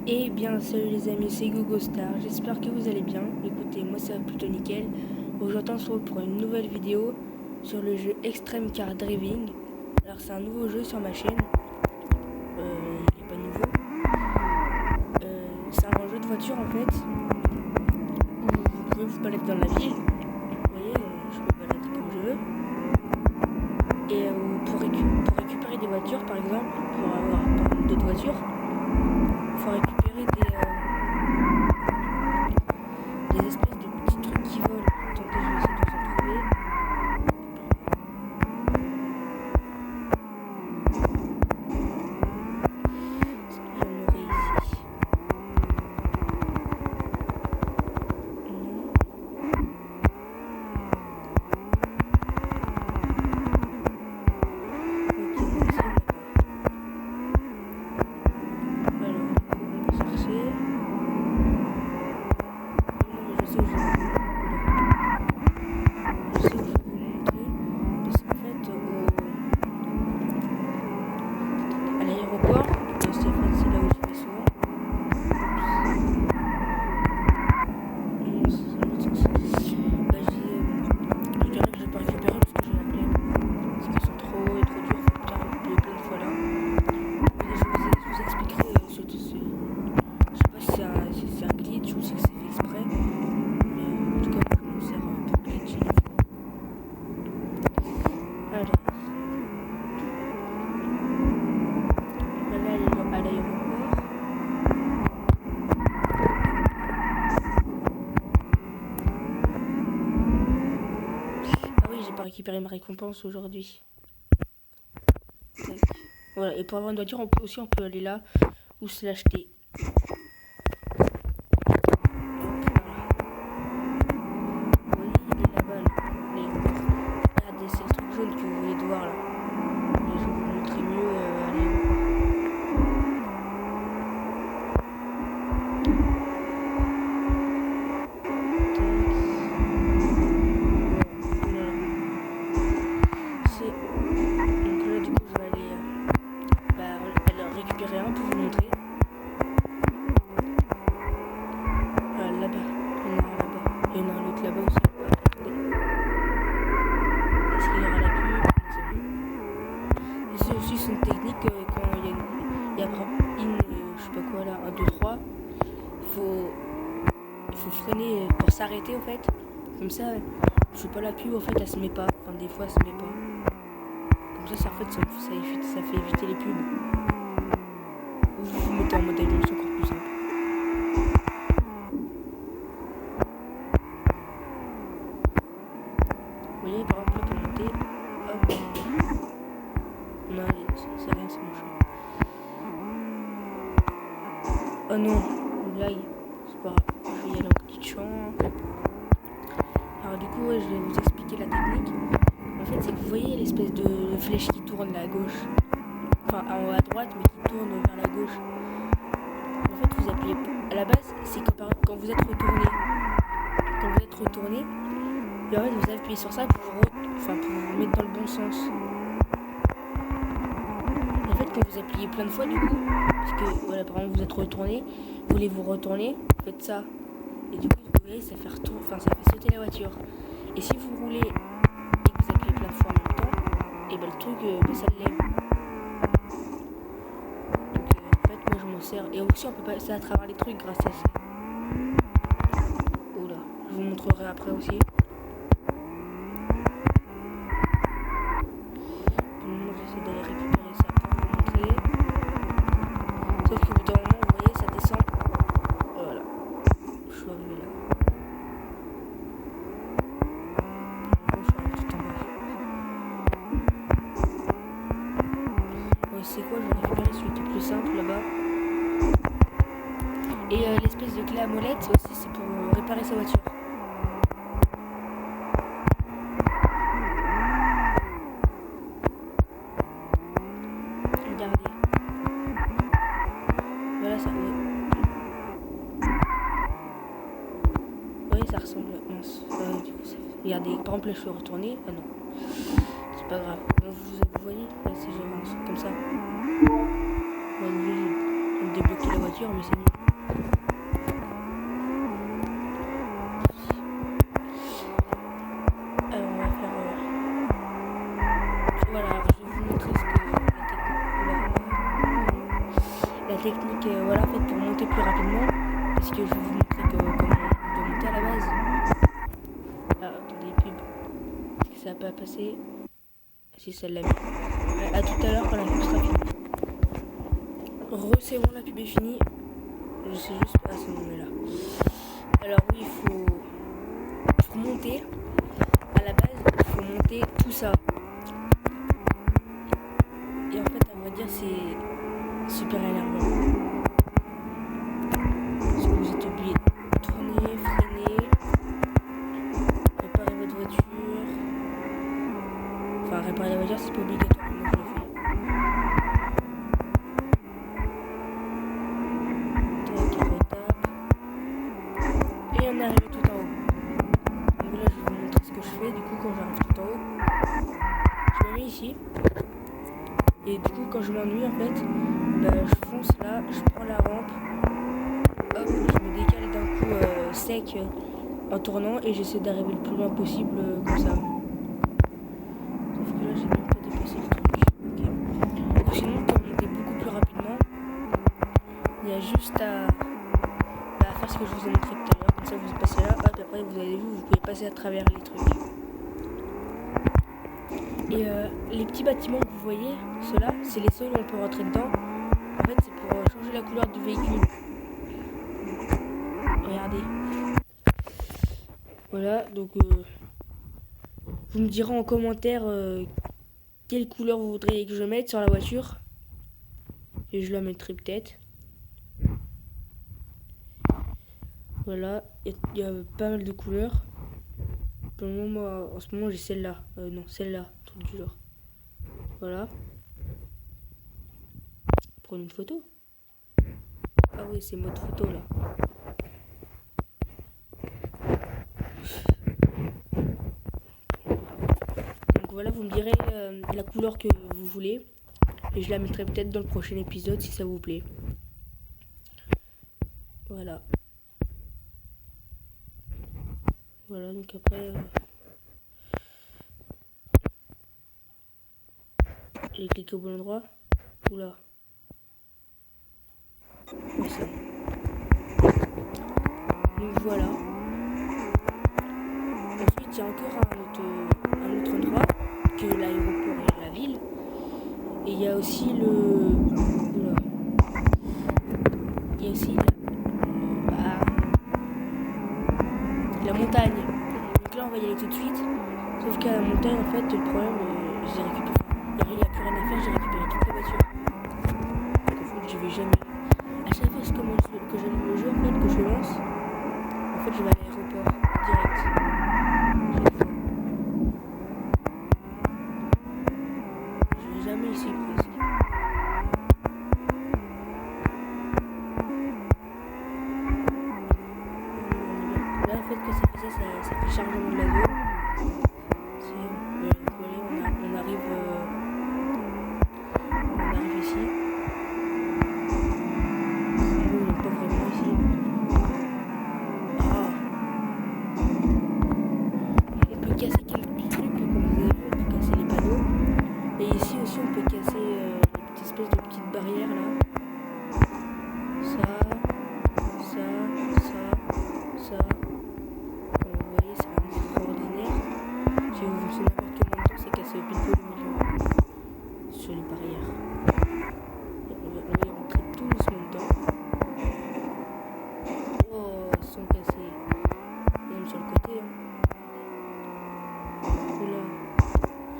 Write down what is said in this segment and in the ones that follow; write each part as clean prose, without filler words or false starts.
Eh bien, salut les amis, c'est GoGoStar. J'espère que vous allez bien. Écoutez, moi ça va plutôt nickel. Aujourd'hui, on se retrouve pour une nouvelle vidéo sur le jeu Extreme Car Driving. Alors, c'est un nouveau jeu sur ma chaîne. Il n'est pas nouveau. C'est un jeu de voiture en fait. Où vous pouvez vous balader dans la ville. Vous voyez, je peux me balader comme je veux. Et pour récupérer des voitures, par exemple, pour avoir d'autres voitures, il faut récupérer des espèces de petits trucs qui volent. Attendez, je vais essayer de vous en trouver. Il y en aurait ici. Non. Ok, non, ici, il n'y en a pas. Alors, du coup, on va chercher. Non, mais je sais où je vais vous... Je sais où je vais vous montrer. Parce qu'en fait, à l'aéroport, c'est là où je vais souvent. Oups. Non, c'est dans l'autre sens. Bah, je dirais que je vais pas récupérer parce que j'ai la flemme. Parce qu'ils sont trop durs, faut bien appeler plein de fois là. Mais je vous expliquerai je sais pas si c'est un glitch ou si c'est fait exprès. Mais en tout cas, moi je m'en sers pour glitcher des fois. Alors, là, elle est à l'aéroport. Ah oui, j'ai pas récupéré ma récompense aujourd'hui. Tac. Voilà, et pour avoir une voiture, on peut aller là ou se l'acheter. Vous voyez, il est là-bas, l'aéroport. Regardez, c'est le truc jaune que vous venez de voir là. Et je vais vous montrer mieux à l'aéroport. Donc là, du coup, je vais aller récupérer un pour vous montrer. Là-bas, il y en a un là-bas. Il y en a un autre là-bas aussi. Attendez. Est-ce qu'il y aura la pub? Et c'est aussi une technique quand il y a je sais pas quoi là, 1, 2, 3. Il faut freiner pour s'arrêter en fait. Comme ça, je sais pas la pub en fait, elle se met pas. Enfin, des fois, elle se met pas. Comme ça en fait, ça fait éviter les pubs. Ou vous vous mettez en mode avion, c'est encore plus simple. Vous voyez, par exemple, là, pour monter, hop. Non, c'est rien, c'est mon chat. Oh non, une blague. C'est pas grave, je vais y aller en glitchant. Alors du coup, ouais, je vais vous expliquer la technique. En fait, c'est que vous voyez l'espèce de flèche qui tourne là à gauche. Enfin, en haut à droite, mais qui tourne vers la gauche. En fait, vous appuyez... À la base, c'est quand vous êtes retourné. Quand vous êtes retourné, et en fait, vous appuyez sur ça pour vous mettre dans le bon sens. En fait, quand vous appuyez plein de fois, du coup, parce que, voilà, par exemple, vous êtes retourné, vous voulez vous retourner, vous faites ça. Et du coup, vous voyez, ça fait sauter la voiture. Et si vous roulez et que vous appuyez plein de fois en même temps, et ben le truc, ça le lève. Donc, en fait, moi, je m'en sers. Et aussi, on peut passer à travers les trucs grâce à ça. Oh là, je vous montrerai après aussi. Pour le moment, j'essaie d'aller récupérer ça pour vous montrer. Sauf qu'au bout d'un moment, vous voyez, ça descend. Voilà. Je suis arrivé là. Je suis arrivé tout en bas. Ouais, c'est quoi? Je vais récupérer celui qui est plus simple là-bas. Et l'espèce de clé à molette, aussi, c'est pour réparer sa voiture. Regardez. Voilà, ça. Oui, ça ressemble. Mince. Du coup, ça fait... Regardez, par exemple, là, je suis retourné. Ah non. C'est pas grave. Vous voyez, là, si j'avance comme ça. On débloquer la voiture. voiture, mais c'est mieux. Alors on va faire... Voilà, je vais vous montrer ce que la technique, voilà, en fait, pour monter plus rapidement. Parce que je vais vous montrer comment on peut monter à la base. Ah, attendez, pub. Est-ce que ça va pas passer? Si, ça l'a mis. À tout à l'heure quand la pub sera finie. C'est bon, la pub est finie. Je sais juste pas ce moment-là. Alors oui, il faut... Pour monter, à la base, il faut monter tout ça. Et en fait, à vrai dire, c'est super énervant. Parce que vous êtes obligé de tourner, freiner, réparer votre voiture. Enfin, réparer la voiture, c'est pas obligatoire, moi je le fais. Tac, on retape. Et on est arrivé tout en haut. Donc là, je vais vous montrer ce que je fais. Du coup, quand j'arrive tout en haut, je me mets ici. Et du coup, quand je m'ennuie, en fait, je fonce là, je prends la rampe, hop, je me décale d'un coup sec en tournant et j'essaie d'arriver le plus loin possible comme ça. Sauf que là, j'ai même pas dépassé le truc. Okay. Donc, sinon, pour monter beaucoup plus rapidement, il y a juste à faire ce que je vous ai montré tout à l'heure. Comme ça, vous passez là, hop, après, vous avez vu, vous pouvez passer à travers les trucs. Et les petits bâtiments que vous voyez, ceux-là, c'est les seuls où on peut rentrer dedans. En fait, c'est pour changer la couleur du véhicule. Regardez. Voilà, donc vous me direz en commentaire quelle couleur vous voudriez que je mette sur la voiture. Et je la mettrai peut-être. Voilà, il y a pas mal de couleurs. Pour le moment, moi, en ce moment, j'ai celle-là. Non, celle-là, truc du genre. Voilà. Prendre une photo. Ah oui, c'est mode photo là. Donc voilà, vous me direz la couleur que vous voulez. Et je la mettrai peut-être dans le prochain épisode si ça vous plaît. Voilà. Voilà, donc après... j'ai cliqué au bon endroit. Oula. Ouais, ça. Donc voilà. Ensuite, il y a encore un autre endroit que l'aéroport et la ville. Et il y a aussi le... Oula. Il y a aussi la montagne. Donc là, on va y aller tout de suite. Sauf qu'à la montagne, en fait, le problème, j'ai récupéré. Il n'y a plus rien à faire, j'ai récupéré toutes les voitures. Donc en fait, je vais jamais. À chaque fois que j'allume le jeu, en fait, que je lance, en fait, je vais à l'aéroport direct. Je vais jamais ici presque. Là, en fait, quand ça fait ça fait chargement de la zone. On arrive ici. On n'est pas vraiment ici. Ah. On peut casser quelques petits trucs, comme vous avez vu, on peut casser les panneaux. Et ici aussi, on peut casser les petites espèces de petites barrières là. Ça. Vous voyez, c'est vraiment extraordinaire. Si vous fonctionnez n'importe quel moment, c'est cassé pile poil au milieu sur les barrières. On va y rentrer tout doucement dedans. Oh, ils sont cassés. Même sur le côté. Hein. Oula.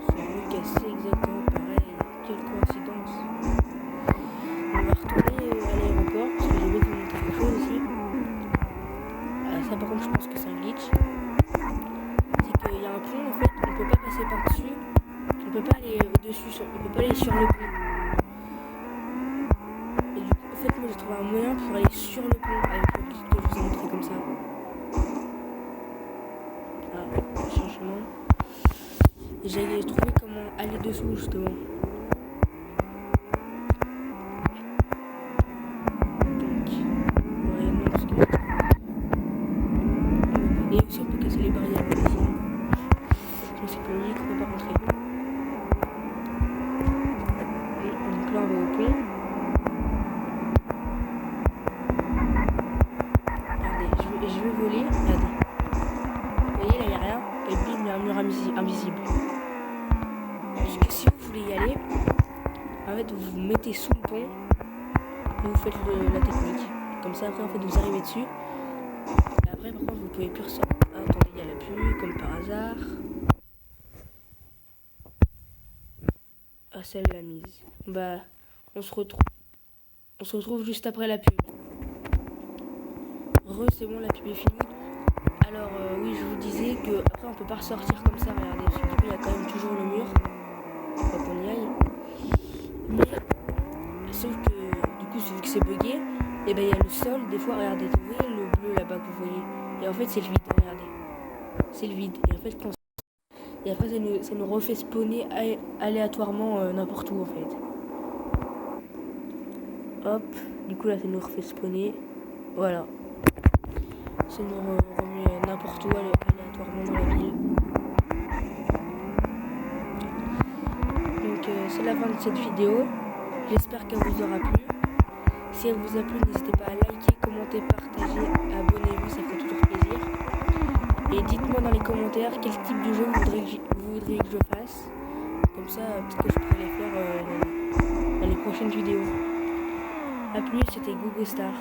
Ils sont recassés exactement pareil. Quelle coïncidence. On va retourner à l'aéroport parce que j'ai oublié de vous montrer quelque chose aussi. Ça par contre je pense que c'est un glitch. C'est qu'il y a un pont en fait, on peut pas passer par dessus. On peut pas aller dessus, on peut pas aller sur le pont. Et du coup, en fait moi j'ai trouvé un moyen pour aller sur le pont avec le glitch que je vous ai montré comme ça. Ah, changement. Et j'ai trouvé comment aller dessous justement. Donc fait, vous vous mettez sous le pont et vous faites la technique. Comme ça, après, en fait, vous arrivez dessus. Et après, par contre, vous pouvez plus ressortir. Ah, attendez, il y a la pluie, comme par hasard. Ah, celle la mise. Bah, on se retrouve juste après la pub. C'est bon, la pub est finie. Alors, oui, je vous disais que après on peut pas ressortir comme ça, regardez, parce que du coup, il y a quand même toujours le mur. Faut qu'on y aille. Mais, sauf que, du coup, vu que c'est bugué, et ben il y a le sol, des fois, regardez, vous voyez le bleu là-bas que vous voyez. Et en fait, c'est le vide, regardez. C'est le vide. Et en fait, et après, ça nous refait spawner aléatoirement n'importe où, en fait. Hop, du coup, là, ça nous refait spawner. Voilà. Ça nous remet n'importe où aléatoirement dans la ville. Donc c'est la fin de cette vidéo. J'espère qu'elle vous aura plu. Si elle vous a plu, n'hésitez pas à liker, commenter, partager, abonnez-vous, ça fait toujours plaisir. Et dites-moi dans les commentaires quel type de jeu vous voudriez que je fasse. Comme ça, peut-être que je pourrais les faire dans les prochaines vidéos. A plus, c'était Gogo Star.